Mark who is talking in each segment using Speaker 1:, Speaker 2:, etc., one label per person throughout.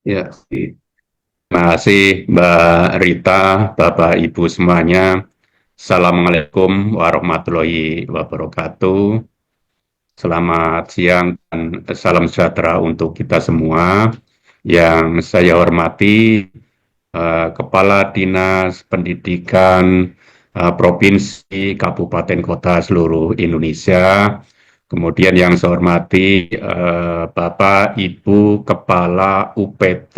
Speaker 1: Ya, terima kasih Mbak Rita, Bapak Ibu semuanya. Assalamualaikum warahmatullahi wabarakatuh. Selamat siang dan salam sejahtera untuk kita semua. Yang saya hormati Kepala Dinas Pendidikan Provinsi, Kabupaten, Kota seluruh Indonesia. Kemudian yang saya hormati Bapak Ibu Kepala UPT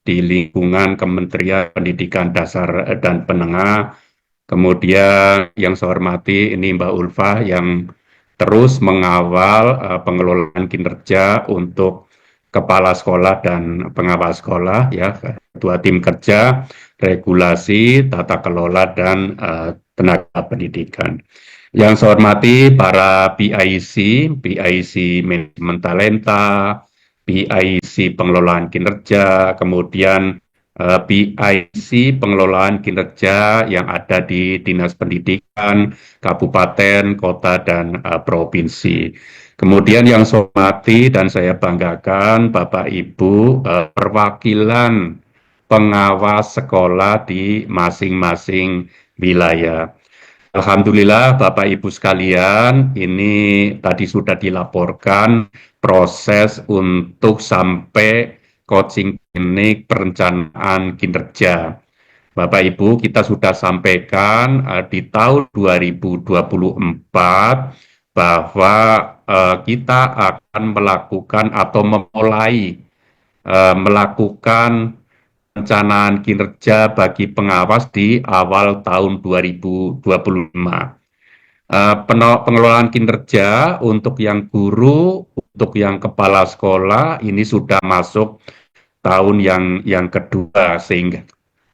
Speaker 1: di lingkungan Kementerian Pendidikan Dasar dan Menengah. Kemudian yang saya hormati ini Mbak Ulfa yang terus mengawal pengelolaan kinerja untuk kepala sekolah dan pengawas sekolah, ya, ketua tim kerja, regulasi, tata kelola, dan tenaga pendidikan. Yang saya hormati para PIC manajemen talenta, PIC pengelolaan kinerja, kemudian PIC pengelolaan kinerja yang ada di Dinas Pendidikan, Kabupaten, Kota, dan Provinsi. Kemudian yang saya hormati dan saya banggakan Bapak Ibu perwakilan pengawas sekolah di masing-masing wilayah. Alhamdulillah Bapak Ibu sekalian, ini tadi sudah dilaporkan proses untuk sampai coaching klinik perencanaan kinerja. Bapak Ibu, kita sudah sampaikan di tahun 2024 bahwa kita akan melakukan atau memulai melakukan perencanaan kinerja bagi pengawas di awal tahun 2025. Pengelolaan kinerja untuk yang guru, untuk yang kepala sekolah ini sudah masuk tahun yang kedua,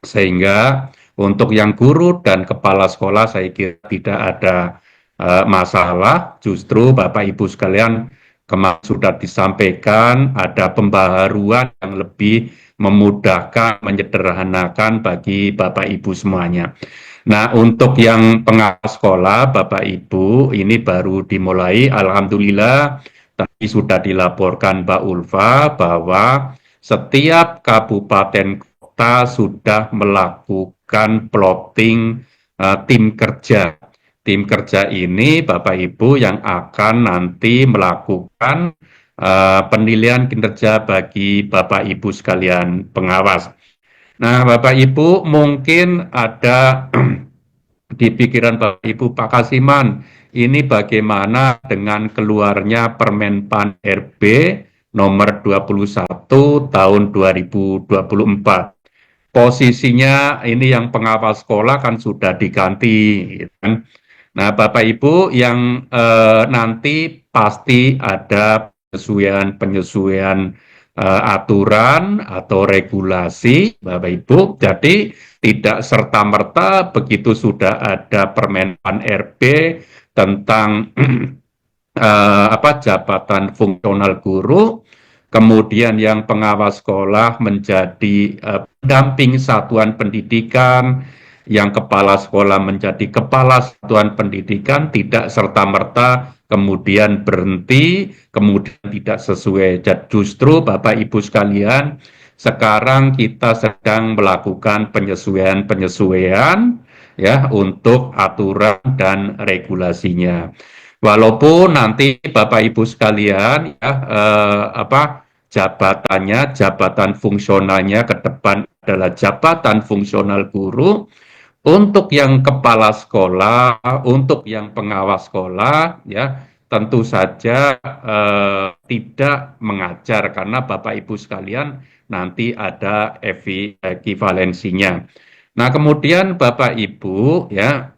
Speaker 1: sehingga untuk yang guru dan kepala sekolah saya kira tidak ada masalah. Justru Bapak Ibu sekalian kemarin sudah disampaikan ada pembaharuan yang lebih memudahkan, menyederhanakan bagi Bapak Ibu semuanya. Nah, untuk yang pengawas sekolah, Bapak Ibu, ini baru dimulai. Alhamdulillah, tadi sudah dilaporkan Mbak Ulfa bahwa setiap kabupaten kota sudah melakukan plotting tim kerja. Tim kerja ini Bapak Ibu yang akan nanti melakukan penilaian kinerja bagi Bapak Ibu sekalian pengawas. Nah, Bapak Ibu mungkin ada di pikiran Bapak Ibu Pak Kasiman, ini bagaimana dengan keluarnya Permenpan RB nomor 21 tahun 2024. Posisinya ini yang pengawas sekolah kan sudah diganti, gitu kan. Nah, Bapak Ibu yang nanti pasti ada penyesuaian aturan atau regulasi, Bapak Ibu. Jadi tidak serta-merta begitu sudah ada Permenpan RB tentang jabatan fungsional guru, kemudian yang pengawas sekolah menjadi pendamping satuan pendidikan, yang kepala sekolah menjadi kepala satuan pendidikan, tidak serta-merta kemudian berhenti, kemudian tidak sesuai. Justru Bapak Ibu sekalian, sekarang kita sedang melakukan penyesuaian-penyesuaian ya untuk aturan dan regulasinya. Walaupun nanti Bapak Ibu sekalian ya jabatannya, jabatan fungsionalnya ke depan adalah jabatan fungsional guru, untuk yang kepala sekolah, untuk yang pengawas sekolah, ya tentu saja tidak mengajar karena Bapak Ibu sekalian nanti ada ekivalensinya. Nah, kemudian Bapak Ibu ya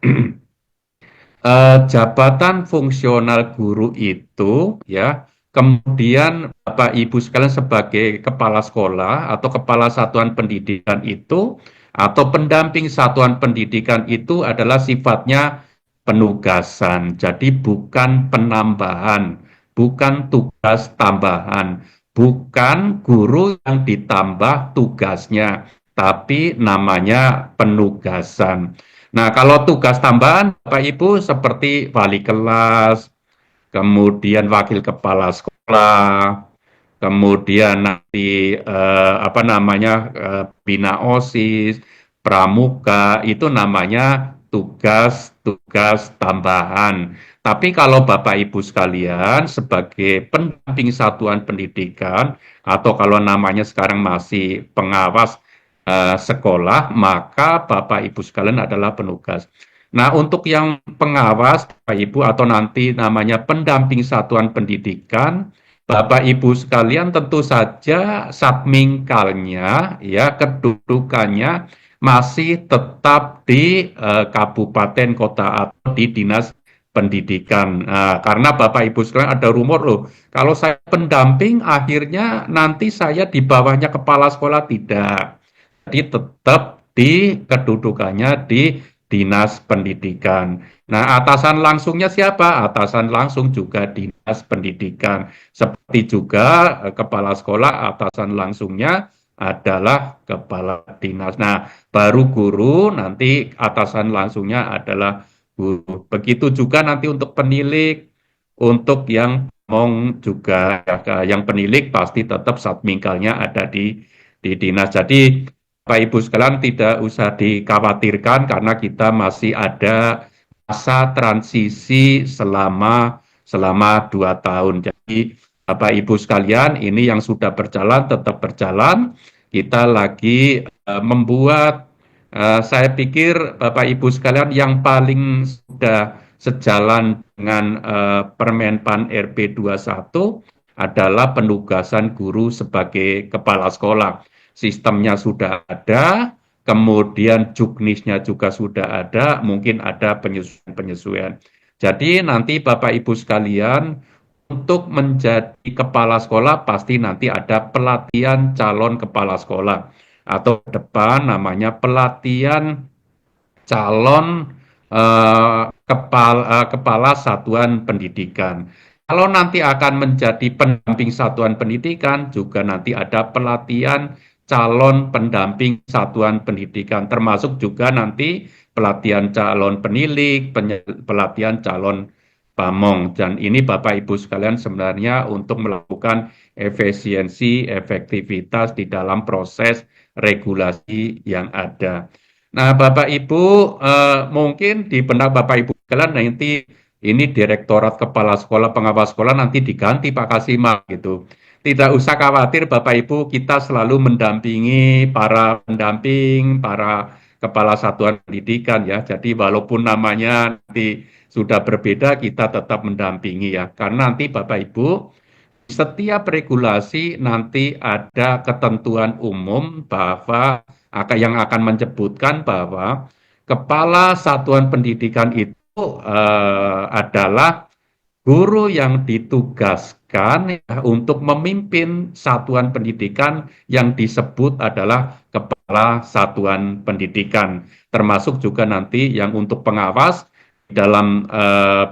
Speaker 1: jabatan fungsional guru itu ya kemudian Bapak Ibu sekalian sebagai kepala sekolah atau kepala satuan pendidikan itu atau pendamping satuan pendidikan itu adalah sifatnya penugasan. Jadi bukan penambahan, bukan tugas tambahan, bukan guru yang ditambah tugasnya, tapi namanya penugasan. Nah, kalau tugas tambahan Bapak Ibu seperti wali kelas, kemudian wakil kepala sekolah, kemudian nanti apa namanya bina OSIS, pramuka itu namanya tugas-tugas tambahan. Tapi kalau Bapak Ibu sekalian sebagai pendamping satuan pendidikan atau kalau namanya sekarang masih pengawas sekolah, maka Bapak Ibu sekalian adalah penugas. Nah, untuk yang pengawas Bapak Ibu atau nanti namanya pendamping satuan pendidikan, Bapak Ibu sekalian tentu saja satmingkalnya ya kedudukannya masih tetap di kabupaten kota atau di dinas pendidikan. Karena Bapak Ibu sekalian ada rumor loh, kalau saya pendamping akhirnya nanti saya di bawahnya kepala sekolah tidak. Jadi tetap di kedudukannya di dinas pendidikan. Nah, atasan langsungnya siapa? Atasan langsung juga dinas pendidikan. Seperti juga kepala sekolah, atasan langsungnya adalah kepala dinas. Nah, baru guru, nanti atasan langsungnya adalah guru. Begitu juga nanti untuk penilik, untuk yang ngomong juga, yang penilik pasti tetap satmingkalnya ada di dinas. Jadi Bapak Ibu sekalian tidak usah dikhawatirkan karena kita masih ada masa transisi selama 2 tahun. Jadi Bapak Ibu sekalian ini yang sudah berjalan tetap berjalan. Kita lagi membuat saya pikir Bapak Ibu sekalian yang paling sudah sejalan dengan Permenpan RB 21 adalah penugasan guru sebagai kepala sekolah. Sistemnya sudah ada, kemudian juknisnya juga sudah ada, mungkin ada penyesuaian-penyesuaian. Jadi nanti Bapak Ibu sekalian untuk menjadi kepala sekolah pasti nanti ada pelatihan calon kepala sekolah atau depan namanya pelatihan calon kepala satuan pendidikan. Kalau nanti akan menjadi pendamping satuan pendidikan, juga nanti ada pelatihan calon pendamping satuan pendidikan, termasuk juga nanti pelatihan calon penilik, pelatihan calon pamong. Dan ini Bapak Ibu sekalian sebenarnya untuk melakukan efisiensi, efektivitas di dalam proses regulasi yang ada. Nah, Bapak Ibu, mungkin di benak Bapak Ibu sekalian nanti ini Direktorat Kepala Sekolah Pengawas Sekolah nanti diganti Pak Kasimal gitu. Tidak usah khawatir Bapak Ibu, kita selalu mendampingi para pendamping, para kepala satuan pendidikan ya. Jadi walaupun namanya nanti sudah berbeda, kita tetap mendampingi ya. Karena nanti Bapak Ibu setiap regulasi nanti ada ketentuan umum bahwa yang akan menyebutkan bahwa kepala satuan pendidikan itu adalah guru yang ditugaskan ya, untuk memimpin satuan pendidikan yang disebut adalah kepala satuan pendidikan, termasuk juga nanti yang untuk pengawas dalam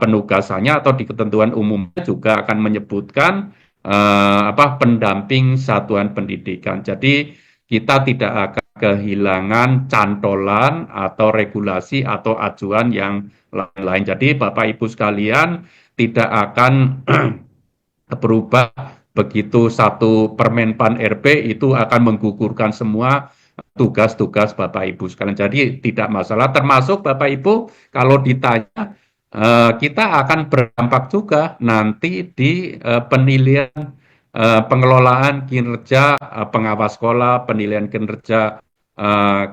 Speaker 1: penugasannya atau di ketentuan umumnya juga akan menyebutkan pendamping satuan pendidikan. Jadi kita tidak akan kehilangan cantolan atau regulasi atau acuan yang lain-lain. Jadi Bapak Ibu sekalian tidak akan berubah begitu satu Permenpan RB itu akan menggugurkan semua tugas-tugas Bapak Ibu sekalian. Jadi tidak masalah, termasuk Bapak Ibu kalau ditanya kita akan berdampak juga nanti di penilaian pengelolaan kinerja pengawas sekolah, penilaian kinerja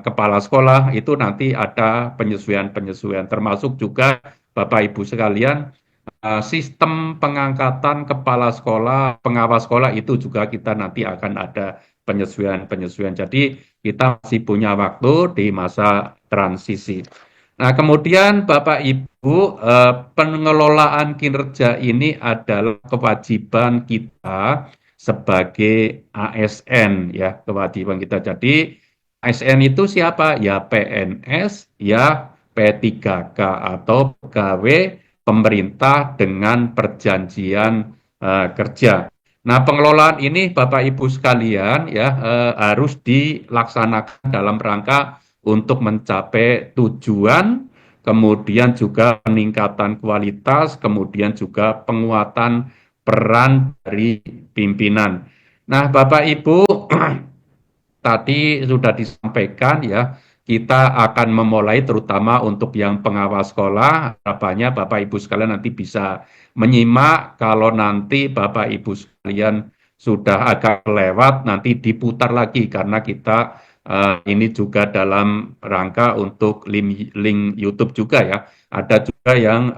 Speaker 1: kepala sekolah itu nanti ada penyesuaian-penyesuaian, termasuk juga Bapak Ibu sekalian sistem pengangkatan kepala sekolah, pengawas sekolah itu juga kita nanti akan ada penyesuaian-penyesuaian. Jadi kita masih punya waktu di masa transisi. Nah, kemudian Bapak Ibu, pengelolaan kinerja ini adalah kewajiban kita sebagai ASN ya, kewajiban kita. Jadi ASN itu siapa? Ya PNS, ya P3K atau pegawai pemerintah dengan perjanjian kerja. Nah, pengelolaan ini Bapak Ibu sekalian ya harus dilaksanakan dalam rangka untuk mencapai tujuan, kemudian juga peningkatan kualitas, kemudian juga penguatan peran dari pimpinan. Nah, Bapak Ibu, tadi sudah disampaikan ya, kita akan memulai terutama untuk yang pengawas sekolah. Harapannya Bapak Ibu sekalian nanti bisa menyimak. Kalau nanti Bapak Ibu sekalian sudah agak lewat, nanti diputar lagi karena kita ini juga dalam rangka untuk link YouTube juga ya. Ada juga yang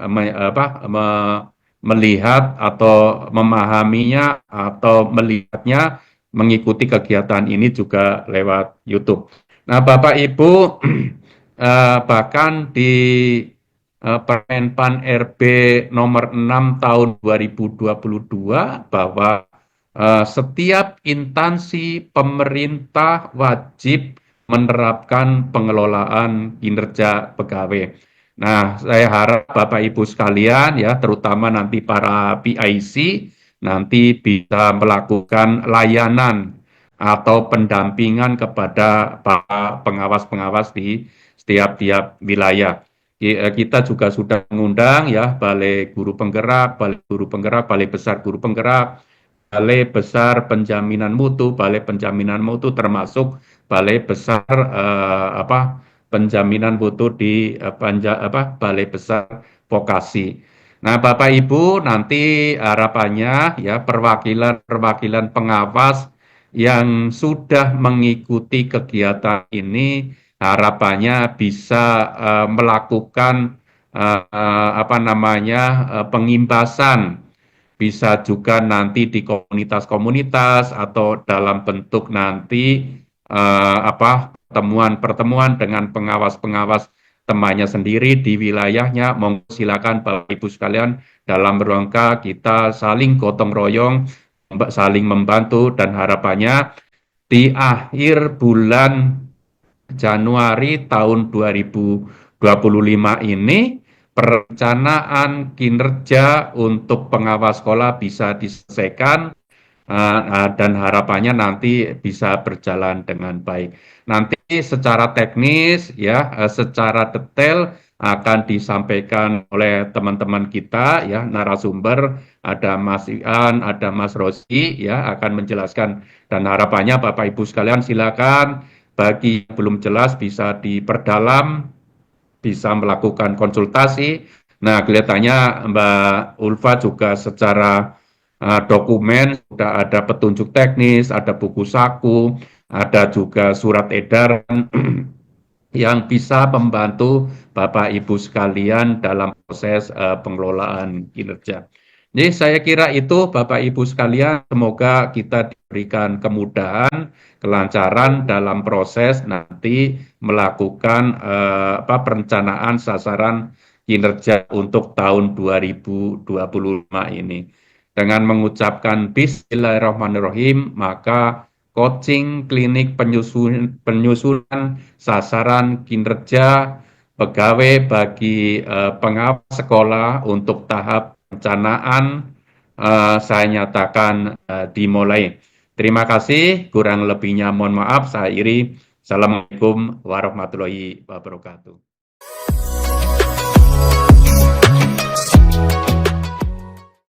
Speaker 1: melihat atau memahaminya atau melihatnya mengikuti kegiatan ini juga lewat YouTube. Nah, Bapak Ibu, bahkan di Permenpan RB nomor 6 tahun 2022 bahwa setiap instansi pemerintah wajib menerapkan pengelolaan kinerja pegawai. Nah, saya harap Bapak Ibu sekalian ya, terutama nanti para PIC nanti bisa melakukan layanan atau pendampingan kepada para pengawas-pengawas di setiap-tiap wilayah. Kita juga sudah mengundang ya Balai Guru Penggerak, Balai Guru Penggerak, Balai Besar Guru Penggerak, Balai Besar Penjaminan Mutu, Balai Penjaminan Mutu termasuk Balai Besar Penjaminan Mutu di Balai Besar Vokasi. Nah, Bapak Ibu, nanti harapannya ya perwakilan-perwakilan pengawas yang sudah mengikuti kegiatan ini harapannya bisa melakukan pengimbasan, bisa juga nanti di komunitas-komunitas atau dalam bentuk nanti pertemuan-pertemuan dengan pengawas-pengawas temannya sendiri di wilayahnya. Monggo silakan Bapak Ibu sekalian dalam rangka kita saling gotong royong, saling membantu dan harapannya di akhir bulan Januari tahun 2025 ini perencanaan kinerja untuk pengawas sekolah bisa diselesaikan dan harapannya nanti bisa berjalan dengan baik. Nanti secara teknis ya, secara detail akan disampaikan oleh teman-teman kita ya, narasumber, ada Mas Ian, ada Mas Rosi ya, akan menjelaskan dan harapannya Bapak Ibu sekalian silakan bagi yang belum jelas bisa diperdalam, bisa melakukan konsultasi. Nah, kelihatannya Mbak Ulfa juga secara dokumen sudah ada petunjuk teknis, ada buku saku, ada juga surat edaran yang bisa membantu Bapak Ibu sekalian dalam proses pengelolaan kinerja. Jadi saya kira itu Bapak Ibu sekalian, semoga kita diberikan kemudahan, kelancaran dalam proses nanti melakukan perencanaan sasaran kinerja untuk tahun 2025 ini. Dengan mengucapkan Bismillahirrahmanirrahim, maka coaching klinik penyusunan sasaran kinerja pegawai bagi pengawas sekolah untuk tahap perencanaan saya nyatakan dimulai. Terima kasih, kurang lebihnya mohon maaf, saya akhiri. Assalamualaikum warahmatullahi wabarakatuh.